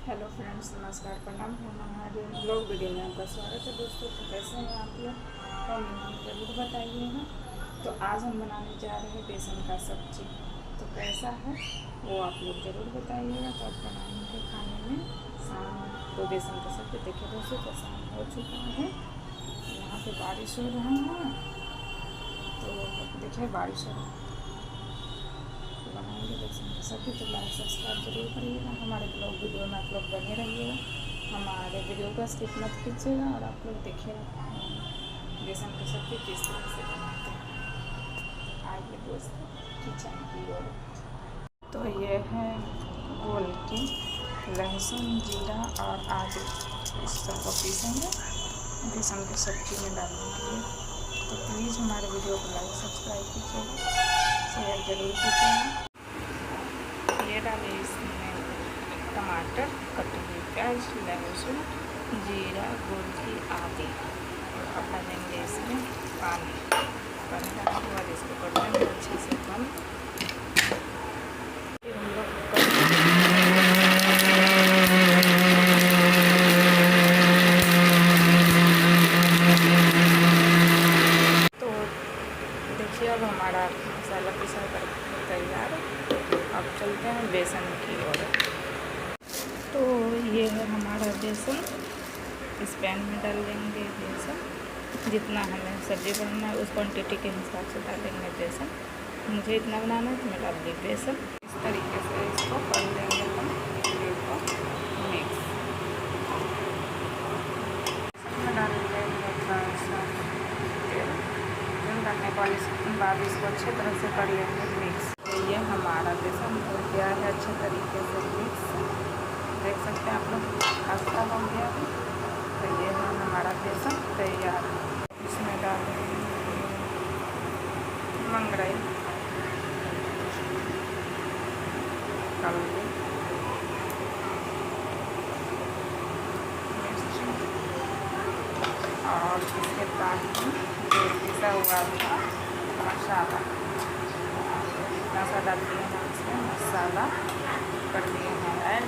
Hello friends, नमस्कार, प्रणाम। हमारे ब्लॉग वीडियो में आपका स्वागत है। दोस्तों, तो कैसे हैं आप लोग? कमेंट में ज़रूर बताइएगा। तो आज हम बनाने जा रहे हैं बेसन का सब्जी। तो कैसा है वो आप लोग ज़रूर बताइएगा। तो आप बनाएंगे खाने में शाम को बेसन का सब्जी। देखिए दोस्तों, तो शाम हो चुका है, यहाँ पे बारिश हो रहा है। तो देखिए बारिश हो रहा है, बनाएंगे बेसन की सब्जी। तो लाइक सब्सक्राइब जरूर करिएगा। हमारे ब्लॉग वीडियो में आप लोग बने रहिएगा। हमारे वीडियो को स्किप मत कीजिएगा और आप लोग देखिएगा बेसन की सब्जी किस तरह से बनाते हैं। आइए दोस्तों किचन की ओर। तो ये है गोल की लहसुन, जीरा और आदि, इस सबको पीसेंगे बेसन की सब्जी में डालने के लिए। तो प्लीज़ हमारे वीडियो को लाइक सब्सक्राइब कीजिएगा, शेयर जरूर कीजिएगा। ये डालिए इसमें टमाटर, कटी हुई प्याज, लहसुन, जीरा, गुड़ आदि। और अब डालेंगे इसमें पानी डालने के बाद इसको कर देंगे अच्छे से बंद। फिर हम लोग तो देखिए अब हमारा मसाला पीसा कर तैयार। अब चलते हैं बेसन की ओर। तो ये है हमारा बेसन। इस पैन में डाल देंगे बेसन, जितना हमें सब्जी बनाना है उस क्वांटिटी के हिसाब से डालेंगे बेसन। मुझे इतना बनाना है तो मैं डाल दी बेसन। इस तरीके से इसको कर लेंगे हम इसको मिक्स। इसमें डाल देंगे थोड़ा सा तेल डालने के बाद इसको अच्छे तरह से कर लेंगे मिक्स। ये हमारा बेसन हो गया है अच्छे तरीके से मिक्स। देख सकते हैं आप लोग, खस्ता हो गया है। तो ये है हमारा बेसन तैयार। इसमें डाल मंगरई, हल्दी, मिर्ची और इसके बाद जो पिसा हुआ था मसाला, डाल दिए हैं इसमें मसाला कर दिए हैं ऐड।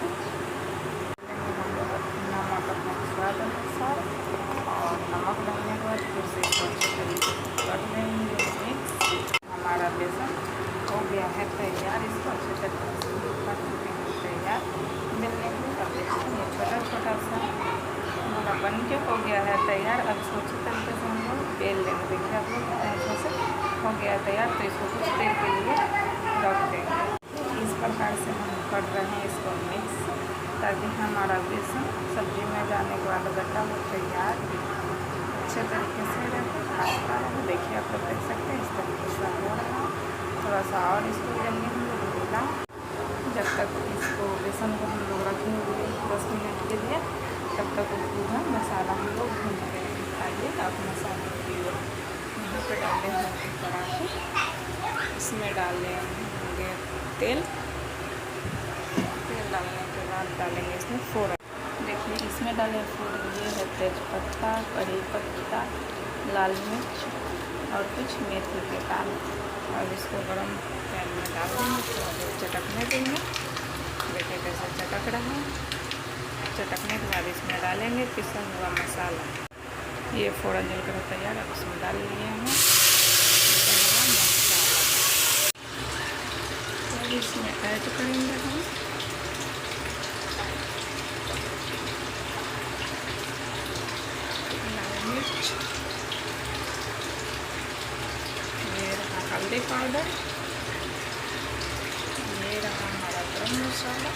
नमक अपने स्वाद अनुसार, और नमक डालने के बाद फिर से इसको अच्छे तरीके से कर देंगे मिक्स। हमारा बेसन हो गया है तैयार। इसको अच्छे तरीके से कर देंगे तैयार। बेलने के लिए कर देते हैं। ये छोटा छोटा सा हमारा बन के हो गया है तैयार। अब इसको अच्छे तरीके से हम लोग बेल लेंगे। देखिए आप लोग अच्छे से हो गया है तैयार। तो इसको कुछ देर के लिए रख देंगे। इस प्रकार से हम कर रहे हैं इसको मिक्स, ताकि हमारा बेसन सब्जी में जाने के बाद गट्टा हो तैयार अच्छे तरीके से रहे, खासा रहे। देखिए आप लोग देख सकते हैं इस तरीके से हो रहा है। थोड़ा सा और इसको देंगे हम लोग भूला, जब तक इसको बेसन को हम लोग रखेंगे 10 मिनट के लिए, तब तक वो पूरा मसाला हम लोग भून देंगे। आइए आप मसाले की ओर। यहाँ पर डाले हैं पराठे, इसमें डालेंगे तेल डालने के बाद डालेंगे इसमें फोरन। देखिए इसमें डालें फोरन। ये है तेज़पत्ता, कड़ी पत्ता, लाल मिर्च और कुछ मेथी के दाल। और इसको गरम पैन में डाल देंगे, थोड़ा देर चटकने देंगे। देखिए कैसे चटक रहा है। चटकने के बाद इसमें डालेंगे पिसा हुआ मसाला। ये फोरन जलकर तैयार। अब इसमें डाल लिए हैं पिसा हुआ मसाला। तो इसमें ऐड करेंगे हम मिर्च, ये रहा हल्दी पाउडर, ये रहा हमारा गरम मसाला,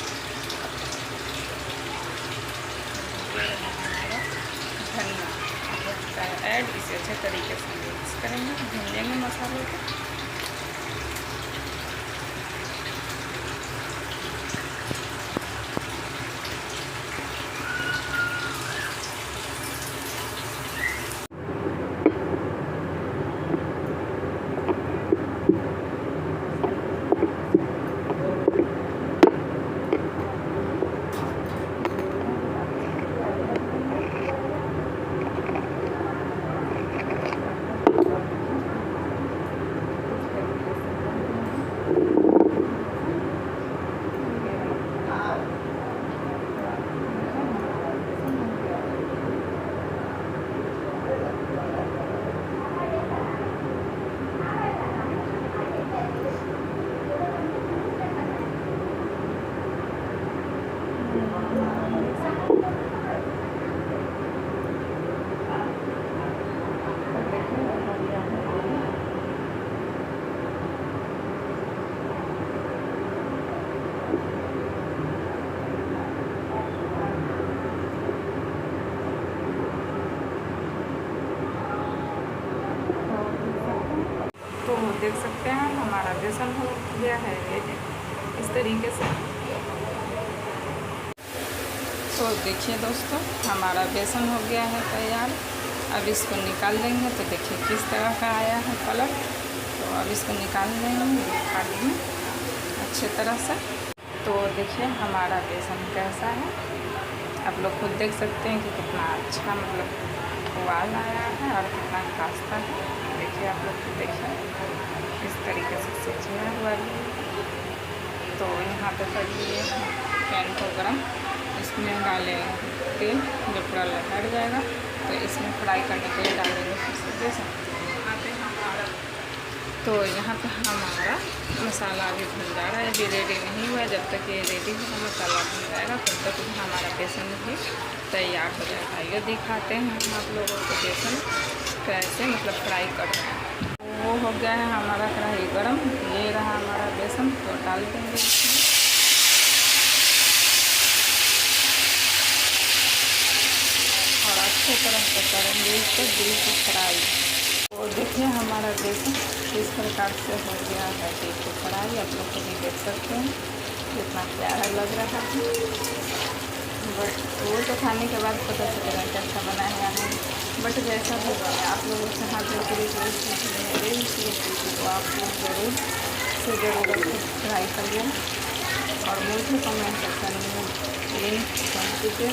ये रहा हमारा धनिया ऐड। इसे अच्छे तरीके से मिक्स करेंगे, भून लेंगे मसाले को। देख सकते हैं हमारा बेसन हो गया है रेडी इस तरीके से। तो देखिए दोस्तों हमारा बेसन हो गया है तैयार। अब इसको निकाल लेंगे तो देखिए किस तरह का आया है कलर। तो अब इसको निकाल लेंगे थाली में अच्छे तरह से। तो देखिए हमारा बेसन कैसा है, आप लोग खुद देख सकते हैं कि कितना अच्छा मतलब उबाल आया है और कितना खास्ता है। देखिए आप लोग देखिए इस तरीके से सिझा हुआ भी। तो यहाँ पे कर लिए पैन को गरम, इसमें डालें तेल, जब पूरा लहर जाएगा तो इसमें फ्राई करने के लिए डालेंगे फिर से बेसन। तो यहाँ पे हमारा मसाला अभी भुन जा रहा है, अभी रेडी नहीं हुआ है। जब तक ये रेडी होगा मसाला भुन जाएगा तब तक हमारा बेसन भी तैयार हो जाएगा। ये दिखाते हैं हम आप लोगों को बेसन कैसे मतलब फ्राई कर रहे हैं। वो हो गया है हमारा कढ़ाई गरम, ये रहा हमारा बेसन। तो डाल देंगे इसमें और अच्छे तरह से करेंगे इसको बिल्कुल फ्राई। तो देखिए हमारा बेसन इस प्रकार से हो गया है बिल्कुल फ्राई। आप लोग भी देख सकते हैं कितना प्यारा लग रहा है। बट वो तो खाने के बाद पता चलेगा कैसा बना है या नहीं। बट जैसा भी बने आप लोगों से हाथ जोड़ के रिक्वेस्ट तो आप लोग ज़रूर से ज़रूर ट्राई करिए और मुझे कमेंट सेक्शन में लिंक सेंड कीजिए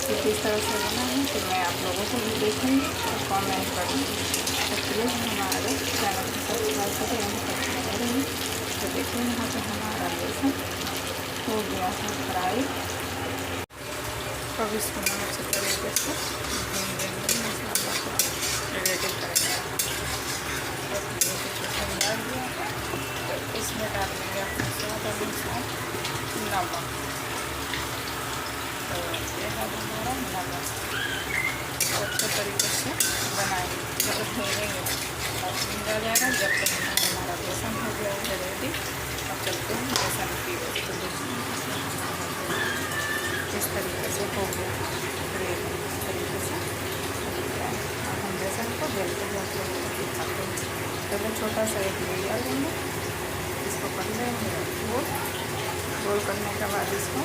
कि किस तरह से बना है। तो मैं आप लोगों को भी देखूँगी और कमेंट करूँगी। तो प्लीज़ हमारे चैनल को सब्सक्राइब करें, सब्सक्राइब करेंगे। तो देखिए यहाँ पे हमारा बेसन हो गया है फ्राई। अब इसको हम अच्छे तरीके से भून देंगे, मसाला को रेडी करेंगे। डाल दिया तो इसमें डाल देंगे अपने स्वाद अनुसार नमक। तो ये है हमारा नमक। अच्छे तरीके से बनाएंगे, जब भूनेंगे और भून जाएगा। जब तक हमारा बेसन हो गया है रेडी। अब चलते हैं बेसन की इस तरीके से हो गया रेडी। इस तरीके से और हम बेसन को बेलते हुए आप लोगों को दिखाते हैं। पहले छोटा सा एक लेयर लेंगे, इसको कर लेंगे गोल करने के बाद इसको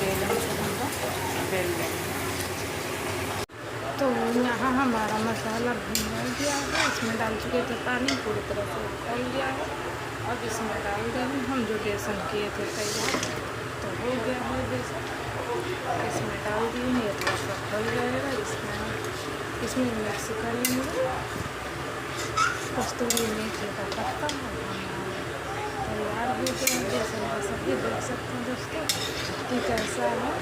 बेलन से हम लोग बेल लेंगे। तो यहाँ हमारा मसाला भून गया है, इसमें डाल चुके थे पानी, पूरी तरह से खोल दिया है। अब इसमें डाल देंगे हम जो बेसन किए थे तैयार। तो हो गया है बेसन, इसमें डाल दिए हैं। थोड़ा सा खोल जाएगा, इसमें मिक्स करेंगे कस्तूरी मेथी का पत्ता। तैयार हो गया है बेसन का सब्जी। देख सकते हैं दोस्तों कि कैसा है।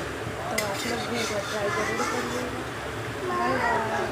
तो आप लोग भी ट्राई ज़रूर करिएगा। Bye bye.